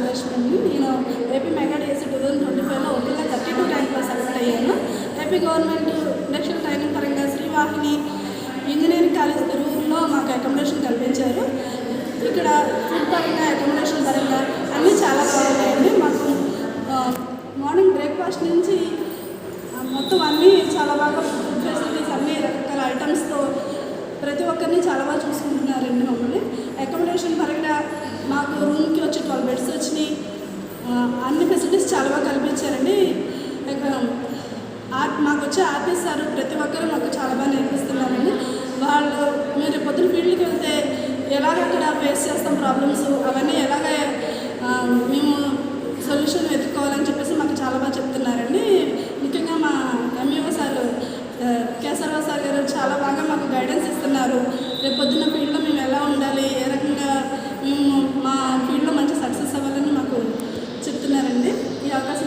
రాజలక్ష్మి అండి. నేను AP mega DSC 2025లో ఓటీలో 32 ర్యాంక్లో select అయ్యాను. ఏపీ గవర్నమెంట్ ఇండస్ట్రియల్ ట్రైనింగ్ పరంగా శ్రీవాహిని ఇంజనీరింగ్ కాలేజ్ తిరువురులో మాకు అకామిడేషన్ కల్పించారు. ఇక్కడ ఫుడ్ పరంగా అకామిడేషన్ పరంగా అన్నీ చాలా బాగున్నాయండి. మాకు మార్నింగ్ బ్రేక్ఫాస్ట్ నుంచి మొత్తం అన్నీ చాలా బాగా ఫుడ్ ఫెసిలిటీస్ అన్ని రకరకాల ఐటమ్స్తో ప్రతి ఒక్కరిని చాలా బాగా చూసుకుంటున్నారండి మమ్మల్ని. అకామిడేషన్ పరంగా మాకు రూమ్కి వచ్చి 12 బెడ్స్ వచ్చినాయి. అన్ని ఫెసిలిటీస్ చాలా బాగా కల్పించారండి. మాకు వచ్చే ఆర్పీఎస్ సార్ ప్రతి ఒక్కరు మాకు చాలా బాగా నేర్పిస్తున్నారండి. వాళ్ళు మీరు పొద్దున ఫీల్డ్కి వెళ్తే ఎలాగ అక్కడ ఫేస్ చేస్తాం ప్రాబ్లమ్స్ అవన్నీ ఎలాగ మేము సొల్యూషన్ వెతుక్కోవాలని చెప్పేసి మాకు చాలా బాగా చెప్తున్నారండి. ముఖ్యంగా మా ఎంఈఓ సార్ కేశవరావు సార్ గారు చాలా బాగా మాకు గైడెన్స్ ఇస్తున్నారు. రేపు పొద్దున్న ఫీల్డ్లో మేము ఎలా ఉండాలి, ఏ రకంగా మేము మా ఫీల్డ్లో మంచి సక్సెస్ అవ్వాలని మాకు చెప్తున్నారండి. ఈ అవకాశం